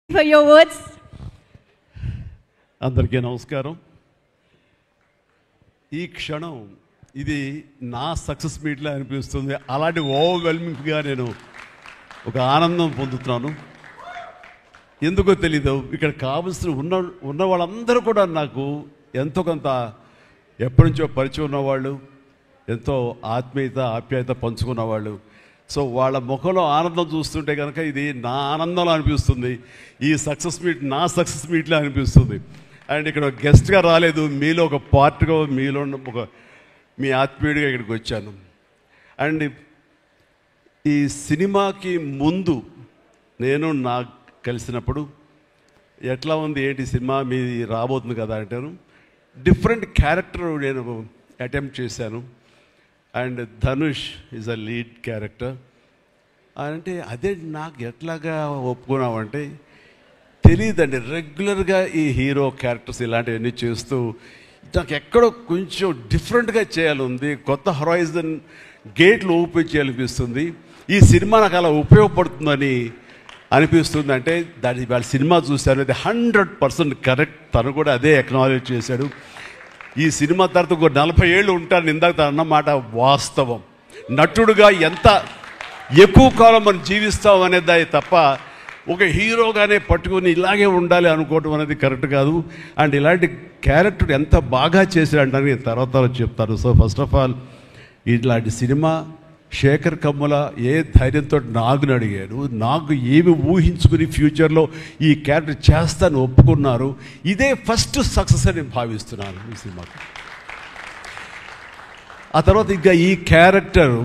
for your words. అందరికీ నమస్కారం. ఈ క్షణం ఇది నా సక్సెస్ మీట్లా అనిపిస్తుంది. అలాంటి ఓవర్వెల్మింగ్గా నేను ఒక ఆనందం పొందుతున్నాను. ఎందుకో తెలీదు, ఇక్కడ కావలసిన ఉన్న వాళ్ళందరూ కూడా నాకు ఎంతో కొంత ఎప్పటి నుంచో పరిచయం ఉన్నవాళ్ళు, ఎంతో ఆత్మీయత ఆప్యాయత పంచుకున్నవాళ్ళు. సో వాళ్ళ ముఖంలో ఆనందం చూస్తుంటే కనుక ఇది నా ఆనందంలో అనిపిస్తుంది. ఈ సక్సెస్ మీట్ నా సక్సెస్ మీట్లా అనిపిస్తుంది. అండ్ ఇక్కడ గెస్ట్గా రాలేదు, మీలో ఒక పార్ట్గా, మీలో ఒక మీ ఆత్మీయుడిగా ఇక్కడికి వచ్చాను. అండ్ ఈ సినిమాకి ముందు నేను నాకు కలిసినప్పుడు ఎట్లా ఉంది ఏంటి సినిమా మీది రాబోతుంది కదా అంటారు. డిఫరెంట్ క్యారెక్టర్ నేను అటెంప్ట్ చేశాను. And Dhanush is a lead character. అంటే అదే నాకు ఎట్లాగా ఒప్పుకున్నామంటే తెలియదండి. రెగ్యులర్గా ఈ హీరో క్యారెక్టర్స్ ఇలాంటివన్నీ చేస్తూ నాకు ఎక్కడో కొంచెం డిఫరెంట్గా చేయాలి, కొత్త హొరైజన్ గేట్లు ఓపెన్ చేయాలనిపిస్తుంది. ఈ సినిమా నాకు అలా ఉపయోగపడుతుందని అనిపిస్తుంది. అంటే దాని వాళ్ళ సినిమా చూశాను, అది 100% కరెక్ట్. తను కూడా అదే అక్నాలెడ్జ్ చేశాడు. ఈ సినిమా తర్వాత ఒక 40 ఏళ్ళు ఉంటాను, ఇందాక తను అన్నమాట వాస్తవం. నటుడుగా ఎంత ఎక్కువ కాలం మనం జీవిస్తాం అనేది తప్ప ఒక హీరోగానే పట్టుకుని ఇలాగే ఉండాలి అనుకోవటం అనేది కరెక్ట్ కాదు. అండ్ ఇలాంటి క్యారెక్టర్ ఎంత బాగా చేశాడంటే నేను తర్వాత చెప్తాను. సో ఫస్ట్ ఆఫ్ ఆల్ ఇట్లాంటి సినిమా శేఖర్ కమ్ముల ఏ ధైర్యంతో నాగుని అడిగాడు, నాకు ఏమి ఊహించుకుని ఫ్యూచర్లో ఈ క్యారెక్టర్ చేస్తాను ఒప్పుకున్నారు. ఇదే ఫస్ట్ సక్సెస్ అని నేను భావిస్తున్నాను ఈ సినిమాకి. ఆ తర్వాత ఇంకా ఈ క్యారెక్టర్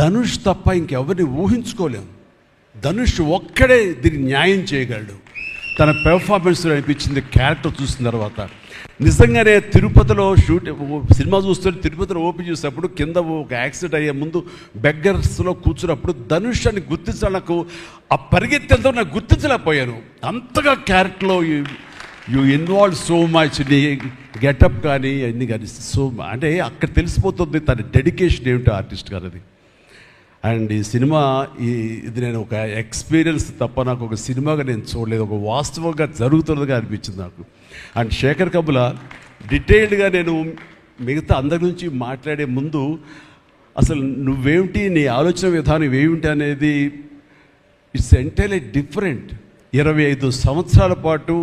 ధనుష్ తప్ప ఇంకెవరిని ఊహించుకోలేము. ధనుష్ ఒక్కడే దీనికి న్యాయం చేయగలడు. తన పెర్ఫార్మెన్స్ అనిపించింది క్యారెక్టర్ చూసిన తర్వాత. నిజంగానే తిరుపతిలో సినిమా చూస్తుంటే తిరుపతిలో ఓపెన్ చేసినప్పుడు కింద ఒక యాక్సిడెంట్ అయ్యే ముందు బెగ్గర్స్లో కూర్చున్నప్పుడు ధనుష్ అని గుర్తించడానికి ఆ పరిగెత్తేంతో నాకు గుర్తించలేకపోయాను. అంతగా క్యారెక్టర్లో యూ ఇన్వాల్వ్ సో మచ్. నీ గెటప్ కానీ అన్ని కానీ సో అంటే అక్కడ తెలిసిపోతుంది తన డెడికేషన్ ఏమిటో ఆర్టిస్ట్ గారు అది. అండ్ ఈ సినిమా ఇది నేను ఒక ఎక్స్పీరియన్స్ తప్ప నాకు ఒక సినిమాగా నేను చూడలేదు, ఒక వాస్తవంగా జరుగుతున్నదిగా అనిపించింది నాకు. అండ్ శేఖర్ కమ్ముల డీటెయిల్డ్గా నేను మిగతా అందరి నుంచి మాట్లాడే ముందు అసలు నువ్వేమిటి, నీ ఆలోచన విధానం ఏమిటి అనేది ఇట్స్ ఎంటైర్లీ డిఫరెంట్. 25 సంవత్సరాల పాటు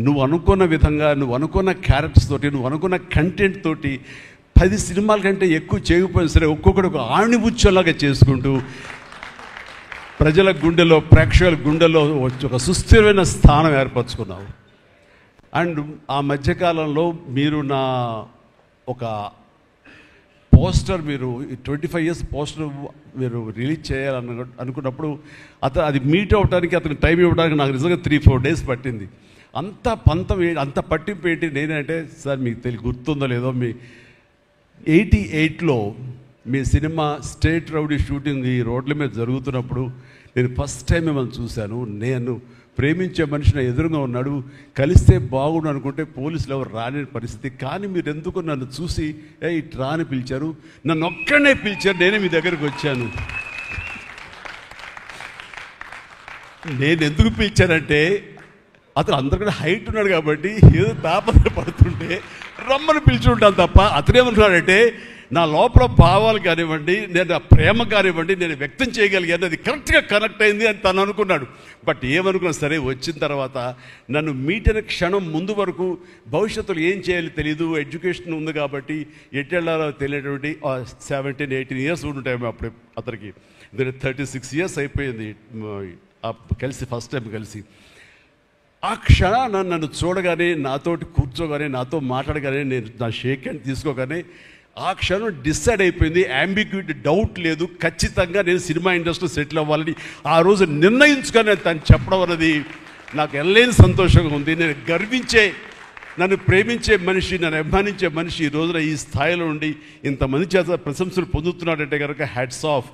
నువ్వు అనుకున్న విధంగా, నువ్వు అనుకున్న క్యారెక్టర్స్ తోటి, నువ్వు అనుకున్న కంటెంట్ తోటి 10 సినిమాల కంటే ఎక్కువ చేయకపోయినా సరే ఒక్కొక్కటి ఒక ఆణిముచ్చలాగా చేసుకుంటూ ప్రజల గుండెలో, ప్రేక్షకుల గుండెలో ఒక సుస్థిరమైన స్థానం ఏర్పరచుకున్నావు. అండ్ ఆ మధ్యకాలంలో మీరు నా ఒక పోస్టర్, మీరు 25 years పోస్టర్ మీరు రిలీజ్ చేయాలని అనుకున్నప్పుడు అది మీట్ అవ్వడానికి, అతనికి టైం ఇవ్వడానికి నాకు నిజంగా 3-4 days పట్టింది. అంత పంతం అంత పట్టింపు ఏంటి నేనంటే, సార్ మీకు గుర్తుందో లేదో, మీ 88లో మీ సినిమా స్టేట్ రౌడీ షూటింగ్ ఈ రోడ్ల మీద జరుగుతున్నప్పుడు నేను ఫస్ట్ టైం మిమ్మల్ని చూశాను. నేను ప్రేమించే మనిషి నా ఎదురుగా ఉన్నాడు, కలిస్తే బాగుండు అనుకుంటే పోలీసులు ఎవరు రాని పరిస్థితి. కానీ మీరు ఎందుకు నన్ను చూసి ఇటు రాని పిలిచారు, నన్ను ఒక్కడనే పిలిచారు, నేనే మీ దగ్గరికి వచ్చాను. నేను ఎందుకు పిలిచానంటే అతను అందరికీ హైట్ ఉన్నాడు కాబట్టి ఏదో తాపత్ర పడుతుంటే రమ్మని పిలిచుంటాను తప్ప అతనేమనుకున్నాడంటే నా లోపల భావాలు కానివ్వండి, నేను ఆ ప్రేమ కానివ్వండి నేను వ్యక్తం చేయగలిగాను, అది కరెక్ట్గా కనెక్ట్ అయింది అని తను అనుకున్నాడు. బట్ ఏమనుకున్నా సరే వచ్చిన తర్వాత నన్ను మీట్ అయిన క్షణం ముందు వరకు భవిష్యత్తులో ఏం చేయాలో తెలియదు, ఎడ్యుకేషన్ ఉంది కాబట్టి ఎట్టెళ్ళాలో తెలియటువంటి 17-18 years ఉంటాయి అప్పుడు అతనికి. 36 years అయిపోయింది కలిసి, ఫస్ట్ టైం కలిసి. ఆ క్షణాన నన్ను చూడగానే, నాతోటి కూర్చోగానే, నాతో మాట్లాడగానే, నేను నా షేక్ హ్యాండ్ తీసుకోగానే ఆ క్షణం డిసైడ్ అయిపోయింది. అంబిగ్యూటీ, డౌట్ లేదు, ఖచ్చితంగా నేను సినిమా ఇండస్ట్రీలో సెటిల్ అవ్వాలని ఆ రోజు నిర్ణయించుకొని తను చెప్పడం అనేది నాకు ఎల్లేని సంతోషంగా ఉంది. నేను గర్వించే, నన్ను ప్రేమించే మనిషి, నన్ను అభిమానించే మనిషి ఈ రోజున ఈ స్థాయిలో ఉండి ఇంతమంది చేత ప్రశంసలు పొందుతున్నాడంటే కనుక హ్యాట్స్ ఆఫ్.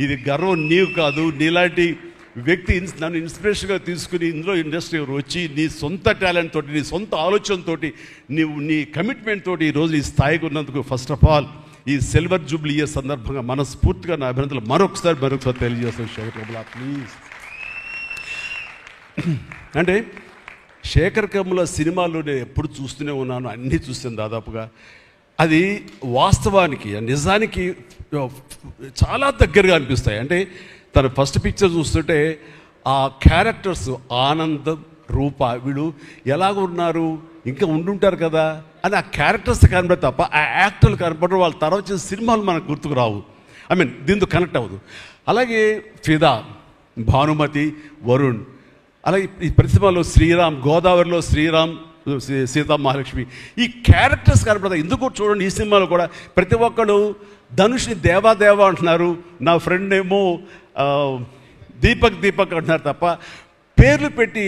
ఇది గర్వం నీవు కాదు, నీలాంటి వ్యక్తి నన్ను ఇన్స్పిరేషన్గా తీసుకుని ఇందులో ఇండస్ట్రీ వచ్చి నీ సొంత టాలెంట్ తోటి, నీ సొంత ఆలోచనతో, నీ కమిట్మెంట్ తోటి ఈరోజు ఈ స్థాయికి ఉన్నందుకు ఫస్ట్ ఆఫ్ ఆల్ ఈ సిల్వర్ జూబ్లీ ఇయర్ సందర్భంగా మనస్ఫూర్తిగా నా అభినందనలు మరొకసారి తెలియజేస్తాను. శేఖర్ కమ్ముల ప్లీజ్. అంటే శేఖర్ కమ్ముల సినిమాలు నేను ఎప్పుడు చూస్తూనే ఉన్నాను, అన్నీ చూస్తాను దాదాపుగా. అది వాస్తవానికి నిజానికి చాలా దగ్గరగా అనిపిస్తాయి. అంటే తన ఫస్ట్ పిక్చర్ చూస్తుంటే ఆ క్యారెక్టర్స్ ఆనందం, రూప వీళ్ళు ఎలాగ ఉన్నారు, ఇంకా ఉండుంటారు కదా అని ఆ క్యారెక్టర్స్ కనబడే తప్ప ఆ యాక్టర్లు కనపడరు. వాళ్ళ తర్వాత వచ్చిన సినిమాలు మనకు గుర్తుకు రావు, దీంతో కనెక్ట్ అవ్వదు. అలాగే ఫిదా, భానుమతి, వరుణ్, అలాగే ఈ ప్రతి సినిమాలో శ్రీరామ్, గోదావరిలో శ్రీరామ్, సీతా మహాలక్ష్మి, ఈ క్యారెక్టర్స్ కనపడతాయి. ఎందుకు చూడండి ఈ సినిమాలో కూడా ప్రతి ఒక్కరు ధనుష్ని దేవా అంటున్నారు, నా ఫ్రెండ్ ఏమో దీపక్ అంటున్నారు తప్ప పేర్లు పెట్టి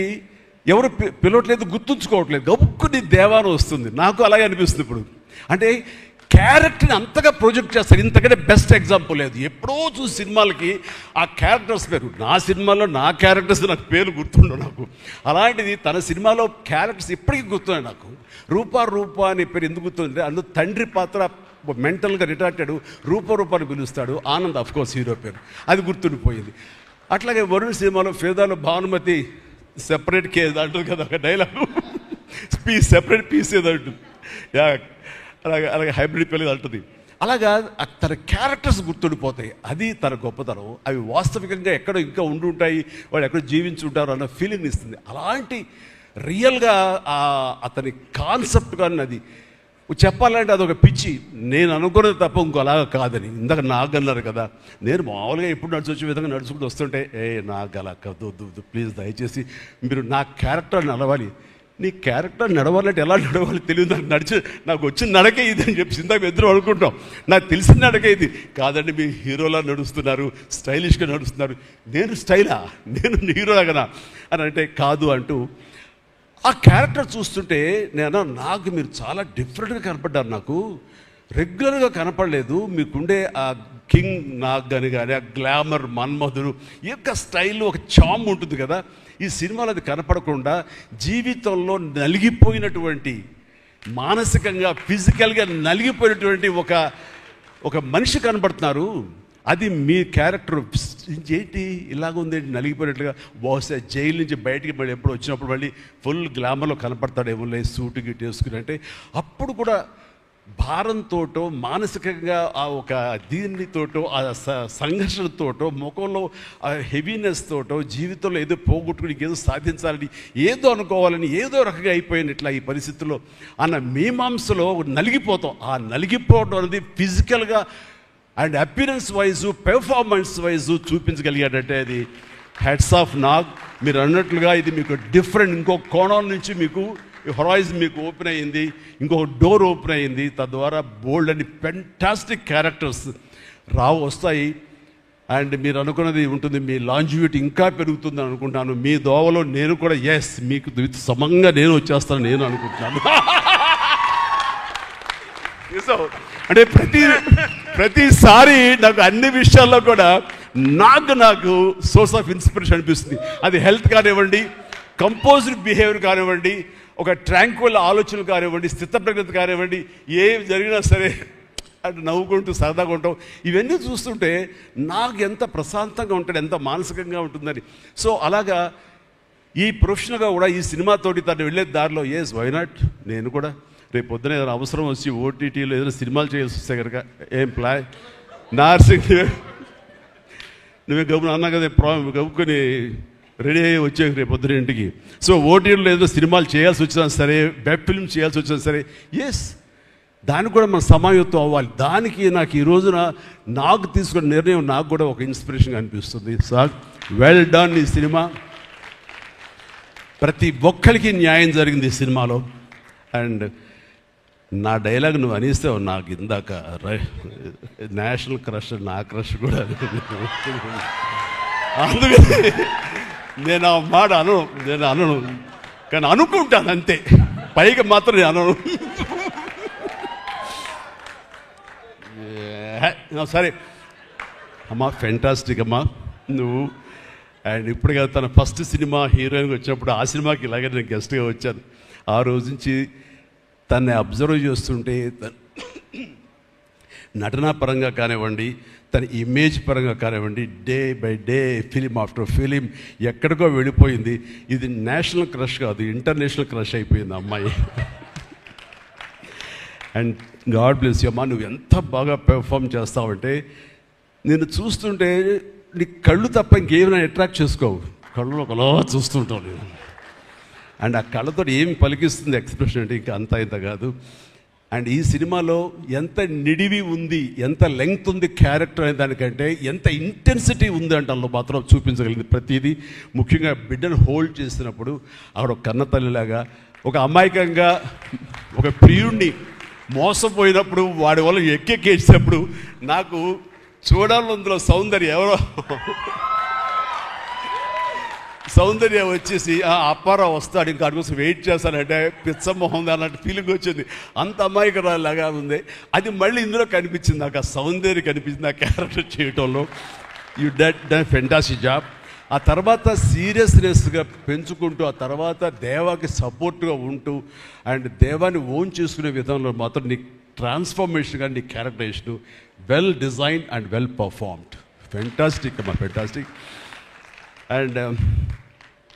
ఎవరు పిలవట్లేదు, గుర్తుంచుకోవట్లేదు. గబుక్కుని దేవాను వస్తుంది. నాకు అలాగే అనిపిస్తుంది ఇప్పుడు. అంటే క్యారెక్టర్ని అంతగా ప్రొజెక్ట్ చేస్తారు. ఇంతకంటే బెస్ట్ ఎగ్జాంపుల్ లేదు. ఎప్పుడో చూసి సినిమాలకి ఆ క్యారెక్టర్స్ పేరు, నా సినిమాలో నా క్యారెక్టర్స్ నాకు పేరు గుర్తుండవు నాకు. అలాంటిది తన సినిమాలో క్యారెక్టర్స్ ఇప్పటికీ గుర్తున్నాయి నాకు. రూపా అనే పేరు ఎందుకు గుర్తుందంటే అందులో తండ్రి పాత్ర మెంటల్గా రిటార్టెడ్ రూపాన్ని పిలుస్తాడు. ఆనంద్ ఆఫ్ కోర్స్ హీరో పేరు, అది గుర్తుండిపోయింది. అట్లాగే వరుణ్ సినిమాలో ఫిదాలో భానుమతి సెపరేట్ కేజ్ అంటుంది కదా ఒక డైలాగు, సెపరేట్ పీస్ ఏదో అంటుంది, అలాగే హైబ్రిడ్ పెళ్ళి అంటుంది. అలాగా తన క్యారెక్టర్స్ గుర్తుండిపోతాయి. అది తన గొప్పతనం. అవి వాస్తవికంగా ఎక్కడో ఇంకా ఉండుంటాయి, వాళ్ళు ఎక్కడో జీవించుంటారు అన్న ఫీలింగ్ ఇస్తుంది. అలాంటి రియల్గా అతని కాన్సెప్ట్ కానీ అది చెప్పాలంటే అదొక పిచ్చి. నేను అనుకున్నది తప్ప ఇంకో అలాగా కాదని. ఇందాక నాకు అన్నారు కదా, నేను మామూలుగా ఎప్పుడు నడిచి వచ్చే విధంగా నడుచుకుంటూ వస్తుంటే నాకు అలా వద్దు ప్లీజ్ దయచేసి మీరు నా క్యారెక్టర్ నడవాలి. నీ క్యారెక్టర్ నడవాలంటే ఎలా నడవాలి తెలియదు నాకు. నాకు వచ్చిన నడకే ఇది అని చెప్పి ఇందాక ఎదురు అనుకుంటాం. నాకు తెలిసిన నడకే ఇది కాదండి. మీ హీరోలా నడుస్తున్నారు, స్టైలిష్గా నడుస్తున్నారు. నేను స్టైలా, నేను హీరోలాగనా అని అంటే కాదు అంటూ ఆ క్యారెక్టర్ చూస్తుంటే నాకు మీరు చాలా డిఫరెంట్గా కనపడ్డారు. నాకు రెగ్యులర్గా కనపడలేదు. మీకుండే ఆ కింగ్ నాగ్ అని కానీ ఆ గ్లామర్ మన్మధుడు ఈ యొక్క స్టైల్లో ఒక చామ్ ఉంటుంది కదా, ఈ సినిమాలో అది కనపడకుండా జీవితంలో నలిగిపోయినటువంటి, మానసికంగా ఫిజికల్గా నలిగిపోయినటువంటి ఒక మనిషి కనపడుతున్నారు. అది మీ క్యారెక్టర్. ఏంటి ఇలాగుంది నలిగిపోయినట్లుగా, బహుశా జైలు నుంచి బయటికి మళ్ళీ ఎప్పుడు వచ్చినప్పుడు మళ్ళీ ఫుల్ గ్లామర్లో కనపడతాడేమో సూటు గిట్టు వేసుకుని. అంటే అప్పుడు కూడా భారంతోటో మానసికంగా ఆ ఒక దీనితోటో ఆ సంఘర్షణతోటో ముఖంలో ఆ హెవీనెస్ తోటో జీవితంలో ఏదో పోగొట్టుకుని ఏదో సాధించాలని ఏదో అనుకోవాలని ఏదో రకంగా అయిపోయినట్లా ఈ పరిస్థితుల్లో అన్న మీమాంసలో నలిగిపోతాం. ఆ నలిగిపోవడం అనేది ఫిజికల్గా and appearance wise performance wise చూపించగలిగాడంటే అది హెడ్స్ ఆఫ్ నాగ్. మీరు అన్నట్లుగా ఇది మీకు డిఫరెంట్, ఇంకో కోణం నుంచి మీకు హొరైజన్ మీకు ఓపెన్ అయ్యింది, ఇంకొక డోర్ ఓపెన్ అయ్యింది. తద్వారా బోల్డ్ అని ఫెంటాస్టిక్ క్యారెక్టర్స్ వస్తాయి. అండ్ మీరు అనుకున్నది ఉంటుంది, మీ లాంజివిటీ ఇంకా పెరుగుతుంది అనుకుంటాను. మీ దోవలో నేను కూడా మీకు సమంగా నేను వచ్చేస్తాను నేను అనుకుంటున్నాను. అంటే ప్రతిసారి నాకు అన్ని విషయాల్లో కూడా నాకు సోర్స్ ఆఫ్ ఇన్స్పిరేషన్ అనిపిస్తుంది. అది హెల్త్ కానివ్వండి, కంపోజ్డ్ బిహేవియర్ కానివ్వండి, ఒక ట్రాంక్విల్ ఆలోచనలు కానివ్వండి, స్థితప్రజ్ఞత కానివ్వండి, ఏం జరిగినా సరే అంటే నవ్వుకుంటూ సరదాగా ఉంటాం. ఇవన్నీ చూస్తుంటే నాకు ఎంత ప్రశాంతంగా ఉంటుంది, ఎంత మానసికంగా ఉంటుందని. సో అలాగా ఈ ప్రొఫెషనల్గా కూడా ఈ సినిమాతోటి తను వెళ్ళే దారిలో వై నాట్ నేను కూడా రేపు పొద్దున ఏదైనా అవసరం వచ్చి ఓటీటీలో ఏదైనా సినిమాలు చేయాల్సి వస్తే కనుక ఏం ప్లాన్ నార్సింగ్ నువ్వే గబుని అన్నా కదా గబుకొని రెడీ అయ్యి వచ్చే రేపు పొద్దున ఇంటికి. సో ఓటీటీలో ఏదైనా సినిమాలు చేయాల్సి వచ్చినా సరే, వెబ్ ఫిల్మ్ చేయాల్సి వచ్చినా సరే దానికి కూడా మనం సమాయత్తం అవ్వాలి. దానికి నాకు ఈ రోజున నాకు తీసుకున్న నిర్ణయం నాకు కూడా ఒక ఇన్స్పిరేషన్ అనిపిస్తుంది. Sir well done. ఈ సినిమా ప్రతి ఒక్కరికి న్యాయం జరిగింది ఈ సినిమాలో. అండ్ నా డైలాగ్ నువ్వు అనిస్తే నాకు ఇందాక నేషనల్ క్రష్, నా క్రష్ కూడా అందుకని నేను ఆ మాట అనను కానీ అనుకుంటాను అంతే, పైకి మాత్రం నేను అనను. సరే అమ్మా, ఫెంటాస్టిక్ అమ్మా నువ్వు. అండ్ ఇప్పుడు కదా తన ఫస్ట్ సినిమా హీరోయిన్గా వచ్చినప్పుడు ఆ సినిమాకి ఇలాగే నేను గెస్ట్గా వచ్చాను. ఆ రోజు నుంచి తన్ని అబ్జర్వ్ చేస్తుంటే నటనా పరంగా కానివ్వండి, తన ఇమేజ్ పరంగా కానివ్వండి, day by day film after film ఎక్కడికో వెళ్ళిపోయింది. ఇది నేషనల్ క్రష్ కాదు, ఇంటర్నేషనల్ క్రష్ అయిపోయింది అమ్మాయి. అండ్ గాడ్ బ్లెస్ యూ అమ్మా, నువ్వు ఎంత బాగా పెర్ఫామ్ చేస్తావంటే నేను చూస్తుంటే నీ కళ్ళు తప్ప ఇంకేమైనా అట్రాక్ట్ చేసుకోవు, కళ్ళు ఒకలా చూస్తుంటావు నేను. అండ్ ఆ కళ్ళతో ఏం పలికిస్తుంది ఎక్స్ప్రెషన్ అంటే ఇంకా అంత ఇంత కాదు. అండ్ ఈ సినిమాలో ఎంత నిడివి ఉంది, ఎంత లెంగ్త్ ఉంది క్యారెక్టర్ అనే దానికంటే ఎంత ఇంటెన్సిటీ ఉంది అంటే అందులో మాత్రం చూపించగలిగింది ప్రతిదీ. ముఖ్యంగా బిడ్డను హోల్డ్ చేసినప్పుడు ఆవిడ ఒక కన్న తల్లిలాగా, ఒక అమాయకంగా ఒక ప్రియుణ్ణి మోసపోయినప్పుడు వాడి వల్ల ఎక్కేసినప్పుడు నాకు చూడాలి అందులో సౌందర్య వచ్చేసి అప్పారావు వస్తాడు ఇంకా అడుగు వెయిట్ చేస్తానంటే పిచ్చమొహం అన్నట్టు ఫీలింగ్ వచ్చింది. అంత అమాయకురాలాగా ఉంది. అది మళ్ళీ ఇందులో కనిపించింది నాకు, ఆ సౌందర్య కనిపించింది ఆ క్యారెక్టర్ చేయటంలో. You done fantastic job. ఆ తర్వాత సీరియస్నెస్గా పెంచుకుంటూ, ఆ తర్వాత దేవాకి సపోర్ట్గా ఉంటూ అండ్ దేవాన్ని ఓన్ చేసుకునే విధంలో మాత్రం నీ ట్రాన్స్ఫర్మేషన్ కానీ నీ characterization well designed and well performed. Fantastic అమ్మా, ఫెంటాస్టిక్. అండ్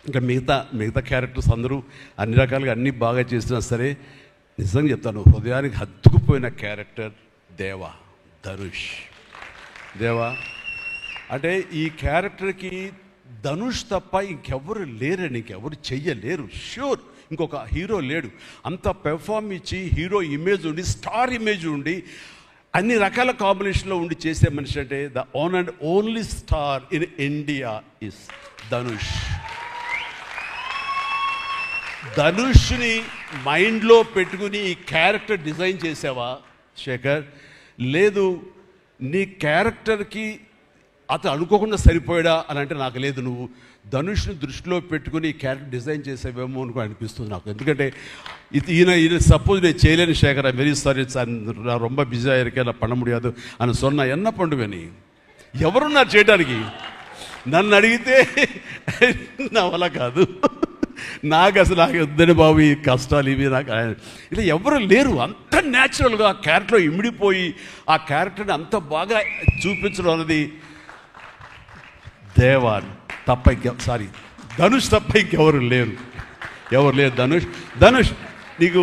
ఇంకా మిగతా క్యారెక్టర్స్ అందరూ అన్ని రకాలుగా అన్నీ బాగా చేసినా సరే నిజంగా చెప్తాను, హృదయానికి హత్తుకుపోయిన క్యారెక్టర్ ధనుష్. అంటే ఈ క్యారెక్టర్కి ధనుష్ తప్ప ఇంకెవరు లేరని, ఇంకెవరు చెయ్యలేరు. ష్యూర్ ఇంకొక హీరో లేడు. అంత పెర్ఫార్మ్ ఇచ్చి హీరో ఇమేజ్ ఉండి, స్టార్ ఇమేజ్ ఉండి, అన్ని రకాల కాంబినేషన్లో ఉండి చేసే మనిషి అంటే the one and only star in India is Dhanush. ధనుష్ని మైండ్లో పెట్టుకుని ఈ క్యారెక్టర్ డిజైన్ చేసావా శేఖర్? లేదు, నీ క్యారెక్టర్కి అతను అనుకోకుండా సరిపోయాడా అని అంటే నాకు లేదు. నువ్వు ధనుష్ని దృష్టిలో పెట్టుకుని ఈ క్యారెక్టర్ డిజైన్ చేసేవేమో అనుకో అనిపిస్తుంది నాకు. ఎందుకంటే ఈయన సపోజ్ నేను చేయలేని Shekhar, I very sorry sir, నా రొంబ బిజీ இருக்கேன், நான் பண்ண முடியாது అని சொன்னா என்ன பண்ணுவேని? ఎవరున్నారు చేయడానికి? నన్ను అడిగితే నా వల్ల కాదు, నాకు వద్దని బాబు ఈ కష్టాలు ఇవి నాకు ఇలా ఎవరు లేరు. అంత న్యాచురల్గా ఆ క్యారెక్టర్లో ఇమిడిపోయి ఆ క్యారెక్టర్ని అంత బాగా చూపించడం అనేది ధనుష్ తప్ప ఇంకెవరు లేరు. ధనుష్ నీకు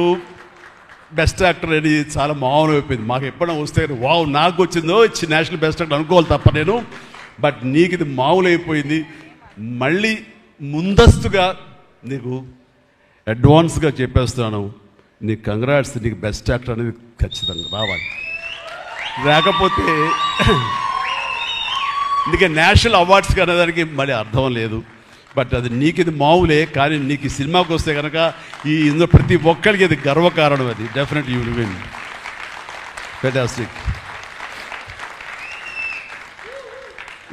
బెస్ట్ యాక్టర్ అని చాలా మామూలు అయిపోయింది. మాకు ఎప్పుడైనా వస్తే వావ్ నాకు వచ్చిందో నేషనల్ బెస్ట్ యాక్టర్ అనుకోవాలి తప్ప నేను, బట్ నీకు ఇది మామూలు అయిపోయింది. మళ్ళీ ముందస్తుగా నీకు అడ్వాన్స్గా చెప్పేస్తున్నాను, నీకు కంగ్రాట్స్, నీకు బెస్ట్ యాక్టర్ అనేది ఖచ్చితంగా రావాలి. లేకపోతే నీకు నేషనల్ అవార్డ్స్ అనేదానికి మళ్ళీ అర్థం లేదు. బట్ అది నీకు ఇది మామూలే, కానీ నీకు ఈ సినిమాకి వస్తే కనుక ఇందులో ప్రతి ఒక్కరికి ఇది గర్వకారణం. అది definite you will win. Fantastic.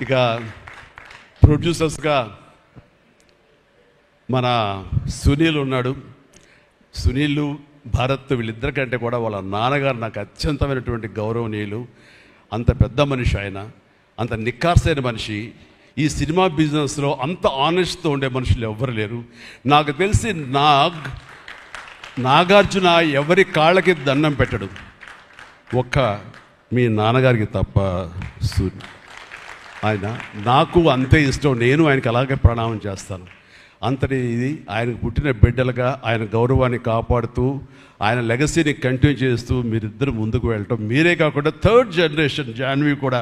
ఇక ప్రొడ్యూసర్స్గా మన సునీల్ ఉన్నాడు. సునీల్, భారత్ వీళ్ళిద్దరికంటే కూడా వాళ్ళ నాన్నగారు నాకు అత్యంతమైనటువంటి గౌరవనీయులు. అంత పెద్ద మనిషి ఆయన, అంత నిక్కార్సైన మనిషి. ఈ సినిమా బిజినెస్లో అంత ఆనెస్ట్తో ఉండే మనుషులు ఎవ్వరు లేరు. నాకు తెలిసి నాగార్జున ఎవరి కాళ్ళకి దండం పెట్టడు, ఒక్క మీ నాన్నగారికి తప్ప. ఆయన నాకు అంతే ఇష్టం, నేను ఆయనకి అలాగే ప్రణామం చేస్తాను. అంతటి ఇది ఆయనకు పుట్టిన బిడ్డలుగా ఆయన గౌరవాన్ని కాపాడుతూ ఆయన లెగసీని కంటిన్యూ చేస్తూ మీరిద్దరు ముందుకు వెళ్ళటం, మీరే కాకుండా థర్డ్ జనరేషన్ జాన్వి కూడా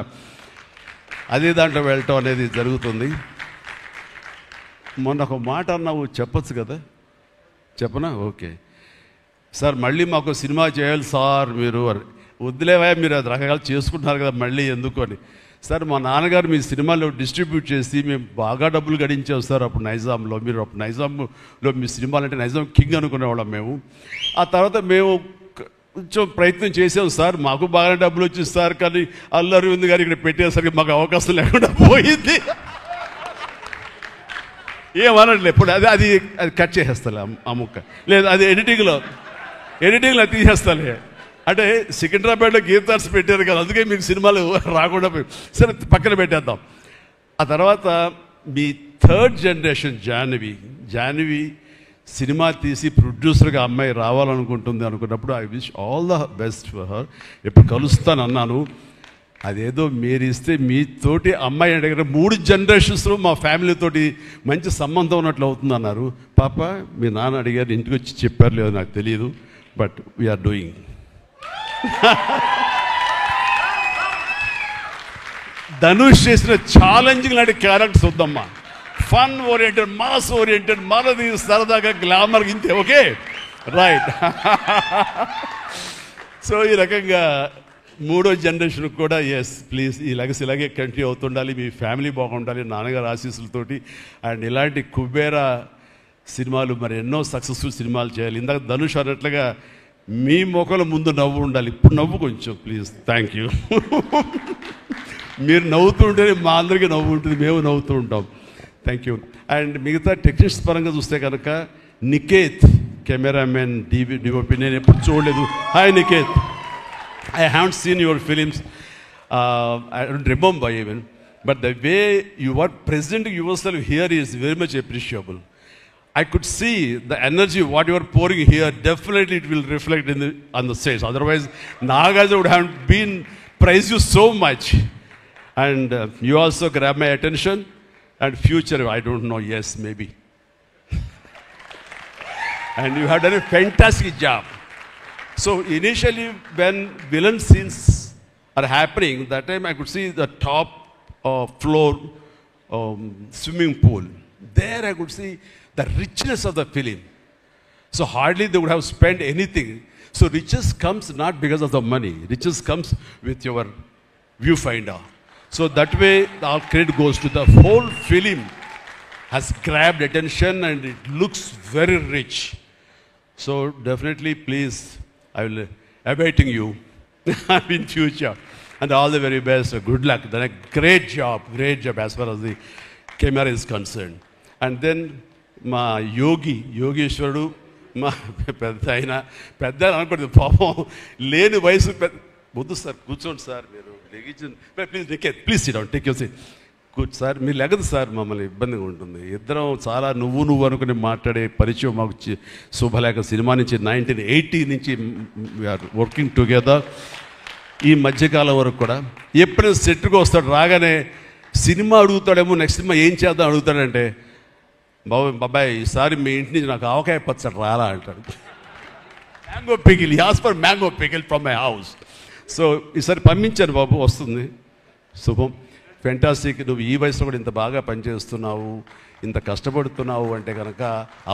అదే దాంట్లో వెళ్ళటం అనేది జరుగుతుంది. మొన్న ఒక మాట అన్నావు, చెప్పచ్చు కదా? చెప్పనా? ఓకే సార్, మళ్ళీ మాకు సినిమా చేయాలి సార్. మీరు వద్దులేవా, మీరు అది రకరకాలు చేసుకుంటున్నారు కదా మళ్ళీ ఎందుకు అని. సార్, మా నాన్నగారు మీ సినిమాలో డిస్ట్రిబ్యూట్ చేసి మేము బాగా డబ్బులు గడించాం సార్ అప్పుడు నైజాంలో. మీరు అప్పుడు నైజాంలో మీ సినిమాలు అంటే నైజాం కింగ్ అనుకునేవాళ్ళం మేము. ఆ తర్వాత మేము కొంచెం ప్రయత్నం చేసాం సార్, మాకు బాగానే డబ్బులు వచ్చింది సార్, కానీ అల్లు అరవింద్ గారు ఇక్కడ పెట్టేసరికి మాకు అవకాశం లేకుండా పోయింది. ఏమనట్లే ఇప్పుడు అది కట్ చేసేస్తాలే ఆ ముక్క, లేదు అది ఎడిటింగ్లో తీసేస్తాలే. అంటే సికింద్రాబాద్లో గీతార్స్ పెట్టారు కదా, అందుకే మీకు సినిమాలు రాకుండా సరే పక్కన పెట్టేద్దాం. ఆ తర్వాత మీ థర్డ్ జనరేషన్ జాహ్నవి సినిమా తీసి ప్రొడ్యూసర్గా అమ్మాయి రావాలనుకుంటుంది అనుకున్నప్పుడు I wish all the best for her. ఎప్పుడు కలుస్తాను అన్నాను. అదేదో మీరు ఇస్తే మీతోటి అమ్మాయి దగ్గర 3 జనరేషన్స్లో మా ఫ్యామిలీతోటి మంచి సంబంధం ఉన్నట్లు అవుతుంది అన్నారు. పాప మీ నాన్న అడిగారు, ఇంటికి వచ్చి చెప్పారు లేదో నాకు తెలియదు, బట్ వీఆర్ డూయింగ్. ధనుష్ చేసిన ఛాలెంజింగ్ లాంటి క్యారెక్టర్స్ వద్దమ్మా. ఫన్ ఓరియంటెడ్, మాస్ ఓరియంటెడ్, మనది సరదాగా గ్లామర్ ఇంతే. Okay, right. సో ఈ రకంగా 3వ జనరేషన్ కూడా ఎస్ ప్లీజ్ ఈ లెగసీ ఇలాగే కంటిన్యూ అవుతుండాలి, మీ ఫ్యామిలీ బాగుండాలి నాన్నగారు ఆశీస్సులతోటి. అండ్ ఇలాంటి కుబేరా సినిమాలు మరి ఎన్నో సక్సెస్ఫుల్ సినిమాలు చేయాలి. ఇందాక ధనుష్ అన్నట్లుగా మీ మొక్కల ముందు నవ్వు ఉండాలి. ఇప్పుడు నవ్వు కొంచెం ప్లీజ్. Thank you. మీరు నవ్వుతూ ఉంటేనే మా అందరికీ నవ్వు ఉంటుంది, మేము నవ్వుతూ ఉంటాం. Thank you. అండ్ మిగతా టెక్నీషియన్స్ పరంగా చూస్తే కనుక నికేత్ కెమెరామెన్, డిఓపి నేను ఎప్పుడు చూడలేదు. Hi Niketh, I haven't seen your films. I don't remember even. But the way you are presenting yourself here is very much appreciable. I could see the energy, what you are pouring here, definitely it will reflect on the stage. Otherwise, Nagarjuna would have been praised you so much. And you also grab my attention. And future, I don't know, yes, maybe. And you have done a fantastic job. So initially when villain scenes are happening, that time I could see the top floor swimming pool. There I could see the richness of the film. So hardly they would have spent anything. So riches comes not because of the money. Riches comes with your viewfinder. So that way our credit goes to the whole film has grabbed attention and it looks very rich. So definitely please, I will awaiting you in future, and all the very best. Good luck. Then a great job as far as the camera is concerned. And then my Yogeshwarudu, my పెద్దాయన అనుకుంటుంది పాపం, లేని వయసు వద్దు sir కూర్చోండి sir, మీరు please sit down, take your seat. Sir మీరు లెగదు సార్, మమ్మల్ని ఇబ్బందిగా ఉంటుంది. ఇద్దరం చాలా నువ్వు అనుకుని మాట్లాడే పరిచయం మాకు శుభలేఖ సినిమా నుంచి 1980 నుంచి వీఆర్ వర్కింగ్ టుగెదర్. ఈ మధ్యకాలం వరకు కూడా ఎప్పుడైనా సెట్కి వస్తాడు, రాగానే సినిమా అడుగుతాడేమో, నెక్స్ట్ సినిమా ఏం చేద్దాం అడుగుతాడంటే, బాబాయ్ ఈసారి మీ ఇంటి నుంచి నాకు ఆవకాయ పచ్చడి రాలా అంటాడు. Mango pickle, he asked for mango pickle from my house. So ఈసారి పంపించాను బాబు, వస్తుంది. శుభం, ఫెంటాస్టిక్. నువ్వు ఈ వయసులో కూడా ఇంత బాగా పనిచేస్తున్నావు, ఇంత కష్టపడుతున్నావు అంటే కనుక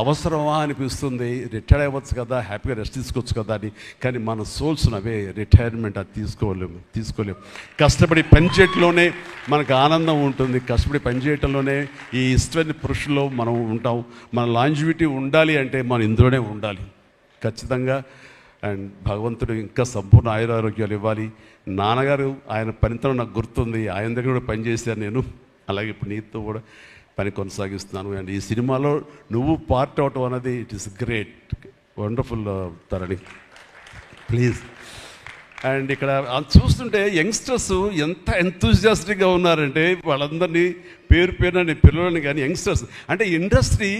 అవసరమా అనిపిస్తుంది. రిటైర్ అవ్వచ్చు కదా, హ్యాపీగా రెస్ట్ తీసుకోవచ్చు కదా అని. కానీ మన సోల్స్ అవే, రిటైర్మెంట్ అది తీసుకోలేము. కష్టపడి పనిచేయటంలోనే మనకు ఆనందం ఉంటుంది, కష్టపడి పనిచేయటంలోనే ఈ ఇష్టమైన పురుషుల్లో మనం ఉంటాం. మన లాంజివిటీ ఉండాలి అంటే మనం ఇందులోనే ఉండాలి ఖచ్చితంగా. అండ్ భగవంతుడు ఇంకా సంపూర్ణ ఆయురారోగ్యాలు ఇవ్వాలి. నాన్నగారు ఆయన పనితనం నాకు గుర్తుంది, ఆయన దగ్గర కూడా పనిచేశాను నేను, అలాగే ఇప్పుడు నీతో కూడా పని కొనసాగిస్తున్నాను. అండ్ ఈ సినిమాలో నువ్వు పార్ట్ అవటం అన్నది it is great, wonderful Tharani, please. And ఇక్కడ చూస్తుంటే యంగ్స్టర్స్ ఎంత ఎంతూజియాస్టిక్గా ఉన్నారంటే, వాళ్ళందరినీ పేరున నేను పిల్లలని కానీ యంగ్స్టర్స్ అంటే ఇండస్ట్రీ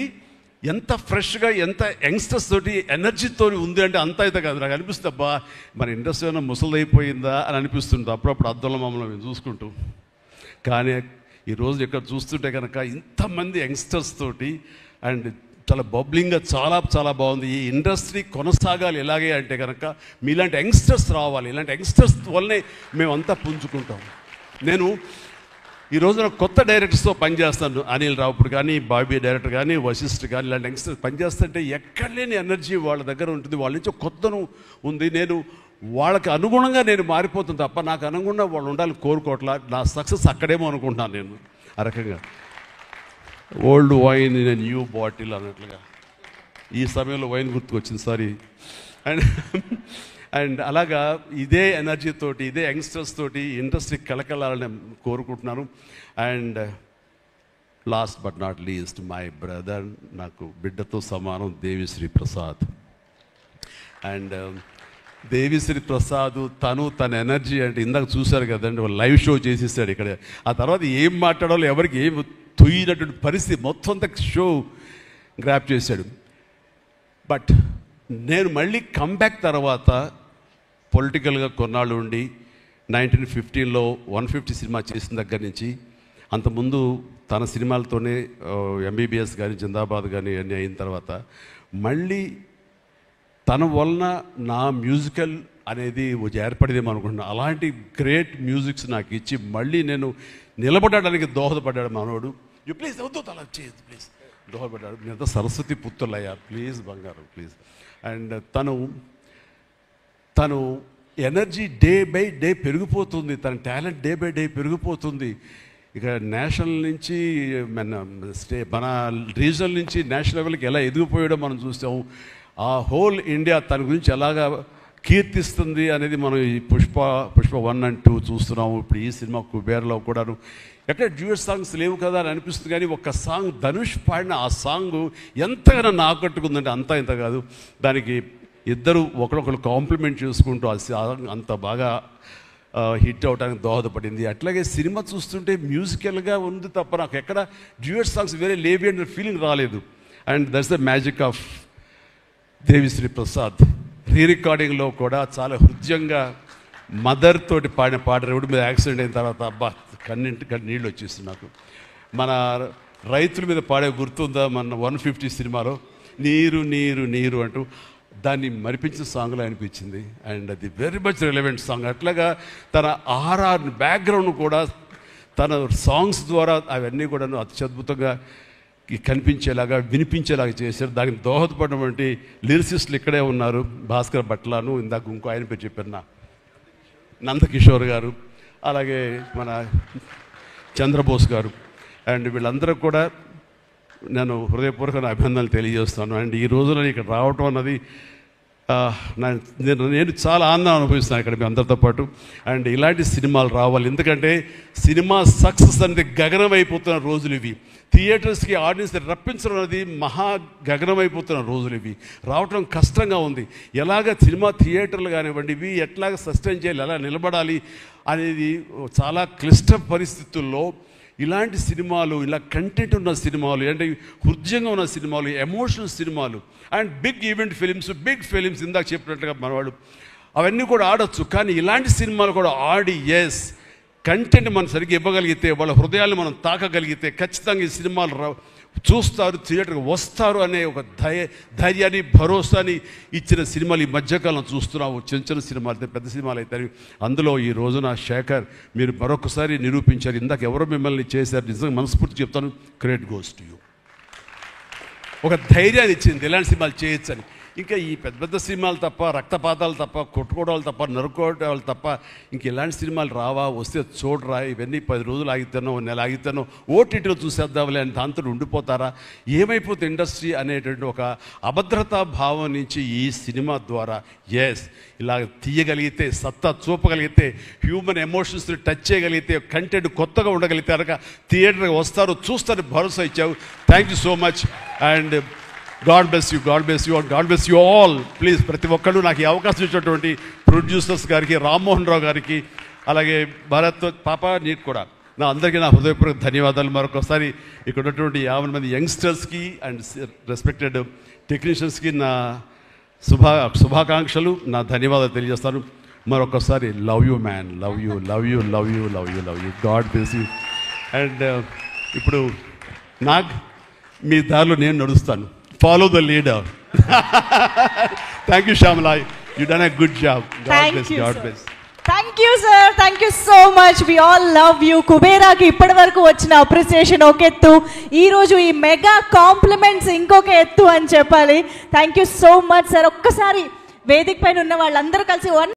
ఎంత ఫ్రెష్గా, ఎంత యంగ్స్టర్స్ తోటి ఎనర్జీతో ఉంది అంటే అంత అయితే కాదు. నాకు అనిపిస్తుంది, అబ్బా మన ఇండస్ట్రీ ఏమైనా ముసలిదైపోయిందా అని అనిపిస్తుంది అప్పుడప్పుడు అద్దంలో మమ్మల్ని మేము చూసుకుంటూ. కానీ ఈరోజు ఇక్కడ చూస్తుంటే కనుక ఇంతమంది యంగ్స్టర్స్ తోటి అండ్ చాలా బబ్లింగ్గా చాలా బాగుంది. ఈ ఇండస్ట్రీ కొనసాగాలి ఎలాగే అంటే కనుక మీలాంటి యంగ్స్టర్స్ రావాలి. ఇలాంటి యంగ్స్టర్స్ వల్లనే మేమంతా పుంజుకుంటాం. నేను ఈ రోజున కొత్త డైరెక్టర్స్తో పనిచేస్తాను, అనిల్ రావుపూడి కానీ, బాబీ డైరెక్టర్ కానీ, వశిష్ఠ్ కానీ, ఇలాంటి యంగ్స్టర్స్ పనిచేస్తుంటే ఎక్కడ లేని ఎనర్జీ వాళ్ళ దగ్గర ఉంటుంది, వాళ్ళ నుంచి కొత్తను ఉంది. నేను వాళ్ళకి అనుగుణంగా నేను మారిపోతుంది తప్ప నాకు అనుగుణంగా వాళ్ళు ఉండాలని కోరుకోవట్లా. నా సక్సెస్ అక్కడేమో అనుకుంటున్నాను నేను. ఆ రకంగా old wine in new bottle అన్నట్లుగా ఈ సమయంలో వైన్ గుర్తుకొచ్చింది, సారీ. అండ్ అలాగా ఇదే ఎనర్జీతోటి, ఇదే యంగ్స్టర్స్ తోటి ఇండస్ట్రీ కలకలాలని కోరుకుంటున్నాను. And last but not least my brother, నాకు బిడ్డతో సమానం, దేవిశ్రీ ప్రసాద్. అండ్ దేవిశ్రీ ప్రసాద్ తన ఎనర్జీ అంటే ఇందాక చూశారు కదండి, లైవ్ షో చేసేసాడు ఇక్కడ. ఆ తర్వాత ఏం మాట్లాడాలో ఎవరికి ఏం తొయ్యినటువంటి పరిస్థితి మొత్తం అంతా షో గ్రాప్ చేశాడు. బట్ నేను మళ్ళీ కంబ్యాక్ తర్వాత పొలిటికల్గా కొన్నాళ్ళు ఉండి 1915లో 150 సినిమా చేసిన దగ్గర నుంచి, అంతకుముందు తన సినిమాలతోనే ఎంబీబీఎస్ కానీ జిందాబాద్ కానీ అన్నీ అయిన తర్వాత మళ్ళీ తన వలన నా మ్యూజికల్ అనేది ఏర్పడేదేమో అనుకుంటున్నాను. అలాంటి గ్రేట్ మ్యూజిక్స్ నాకు ఇచ్చి మళ్ళీ నేను నిలబడడానికి దోహదపడ్డాడు మనోడు. యూ ప్లీజ్ వద్దు అలా చేయదు ప్లీజ్, దోహదపడ్డాడు. మీరంతా సరస్వతి పుత్రులయ్యా, ప్లీజ్ బంగారు ప్లీజ్. అండ్ తను ఎనర్జీ డే బై డే పెరిగిపోతుంది, తన టాలెంట్ డే బై డే పెరిగిపోతుంది. ఇక నేషనల్ నుంచి మన రీజనల్ నుంచి నేషనల్ లెవెల్కి ఎలా ఎదిగిపోయాడో మనం చూసాము. ఆ హోల్ ఇండియా తన గురించి ఎలాగా కీర్తిస్తుంది అనేది మనం ఈ పుష్ప 1 and 2 చూస్తున్నాము. ఇప్పుడు ఈ సినిమా కుబేర్లో కూడాను ఎక్కడ డ్యూయట్ సాంగ్స్ లేవు కదా అని అనిపిస్తుంది, కానీ ఒక సాంగ్ ధనుష్ పాడిన ఆ సాంగ్ ఎంతగానో ఆకట్టుకుందంటే అంతా ఇంత కాదు. దానికి ఇద్దరు ఒకరొకరు కాంప్లిమెంట్ చేసుకుంటూ ఆ సాంగ్ అంత బాగా హిట్ అవడానికి దోహదపడింది. అట్లాగే సినిమా చూస్తుంటే మ్యూజికల్గా ఉంది తప్ప నాకు ఎక్కడ డ్యూయట్ సాంగ్స్ వేరే లేవి అనే ఫీలింగ్ రాలేదు. And that's the magic of Devi Sri Prasad. రీ రికార్డింగ్లో కూడా చాలా హృదయంగా మదర్ తోటి పాడిన పాట రోడ్డు మీద యాక్సిడెంట్ అయిన తర్వాత అబ్బా కన్నింటి నీళ్ళు వచ్చేస్తుంది నాకు. మన రైతుల మీద పాడే గుర్తుందా మన 150 సినిమాలో, నీరు నీరు నీరు అంటూ దాన్ని మరిపించిన సాంగ్లో అనిపించింది. అండ్ అది వెరీ మచ్ రిలవెంట్ సాంగ్. అట్లాగా తన ఆర్ఆర్ బ్యాక్గ్రౌండ్ కూడా తన సాంగ్స్ ద్వారా అవన్నీ కూడాను అత్యద్భుతంగా కనిపించేలాగా వినిపించేలాగా చేశారు. దానికి దోహదపడినటువంటి లిరిసిస్టులు ఇక్కడే ఉన్నారు. భాస్కర్ భట్లాను, ఇందాక ఇంకో ఆయన పేరు చెప్పారు నందకిషోర్ గారు, అలాగే మన చంద్రబోస్ గారు. అండ్ వీళ్ళందరూ కూడా నేను హృదయపూర్వక అభినందనలు తెలియజేస్తాను. అండ్ ఈ రోజున ఇక్కడ రావటం అన్నది నేను చాలా ఆనందం అనుభవిస్తున్నాను ఇక్కడ మీ అందరితో పాటు. అండ్ ఇలాంటి సినిమాలు రావాలి, ఎందుకంటే సినిమా సక్సెస్ అనేది గగనమైపోతున్న రోజులు ఇవి. థియేటర్స్కి ఆడియన్స్ రప్పించడం అనేది మహా గగనమైపోతున్న రోజులు ఇవి. రావటం కష్టంగా ఉంది. ఎలాగ సినిమా థియేటర్లు కానివ్వండి ఇవి ఎట్లాగ సస్టైన్ చేయాలి, ఎలా నిలబడాలి అనేది చాలా క్లిష్ట పరిస్థితుల్లో ఇలాంటి సినిమాలు, ఇలా కంటెంట్ ఉన్న సినిమాలు, అంటే హృదయంగా ఉన్న సినిమాలు, ఎమోషనల్ సినిమాలు అండ్ బిగ్ ఈవెంట్ ఫిలిమ్స్ ఇందాక చెప్పినట్టుగా మనవాడు అవన్నీ కూడా ఆడొచ్చు. కానీ ఇలాంటి సినిమాలు కూడా ఆడి కంటెంట్ మనం సరిగ్గా ఇవ్వగలిగితే, వాళ్ళ హృదయాలను మనం తాకగలిగితే ఖచ్చితంగా ఈ సినిమాలు చూస్తారు, థియేటర్కి వస్తారు అనే ఒక ధైర్యాన్ని భరోసాని ఇచ్చిన సినిమాలు ఈ మధ్యకాలం చూస్తున్నాము. చిన్న చిన్న సినిమాలు అయితే పెద్ద సినిమాలు అయితే అందులో ఈ రోజున శేఖర్ మీరు మరొకసారి నిరూపించారు. ఇందాక ఎవరో మిమ్మల్ని చేశారు, నిజంగా మనస్ఫూర్తి చెప్తాను, క్రెడిట్ గోస్ టు యూ. ఒక ధైర్యాన్ని ఇచ్చింది ఇలాంటి సినిమాలు చేయొచ్చని. ఇంకా ఈ పెద్ద పెద్ద సినిమాలు తప్ప, రక్తపాతాలు తప్ప, కొట్టుకోవడాలు తప్ప, నరుకోవడాలు తప్ప ఇంక ఇలాంటి సినిమాలు రావా, వస్తే చూడరా, ఇవన్నీ 10 రోజులు ఆగితేనో నెల ఆగితేనో ఓటీటీలో చూసేద్దాంలే అని దాంతో ఉండిపోతారా, ఏమైపోతే ఇండస్ట్రీ అనేటువంటి ఒక అభద్రతా భావం నుంచి ఈ సినిమా ద్వారా ఇలా తీయగలిగితే, సత్తా చూపగలిగితే, హ్యూమన్ ఎమోషన్స్ని టచ్ చేయగలిగితే, కంటెంట్ కొత్తగా ఉండగలిగితే కనుక థియేటర్కి వస్తారు, చూస్తారు భరోసా ఇచ్చావు. Thank you so much. And God bless you, God bless you, and God bless you all. Please ప్రతి ఒక్కళ్ళు నాకు ఈ అవకాశం ఇచ్చినటువంటి ప్రొడ్యూసర్స్ గారికి, రామ్మోహన్ రావు గారికి, అలాగే భారత్ పాప నీకు కూడా అందరికీ నా హృదయపూర్వక ధన్యవాదాలు. మరొకసారి ఇక్కడ ఉన్నటువంటి 50 మంది యంగ్స్టర్స్కి అండ్ రెస్పెక్టెడ్ టెక్నీషియన్స్కి నా శుభాకాంక్షలు, నా ధన్యవాదాలు తెలియజేస్తాను. మరొకసారి love you man, love you love you love you love you love you. God bless you. And ఇప్పుడు నాగ్ మీ దారిలో నేను నడుస్తాను. Follow the leader. Thank you, Shamla. You done a good job. God bless. God bless. Thank you, sir. Thank you so much. We all love you. కుబేరాకి ఇప్పటి వరకు వచ్చిన appreciation ఒక ఎత్తు, ఈ రోజు ఈ మెగా కాంప్లిమెంట్స్ ఇంకొక ఎత్తు అని చెప్పాలి. Thank you so much sir. ఒక్కసారి వేదిక పైన ఉన్న వాళ్ళందరూ కలిసి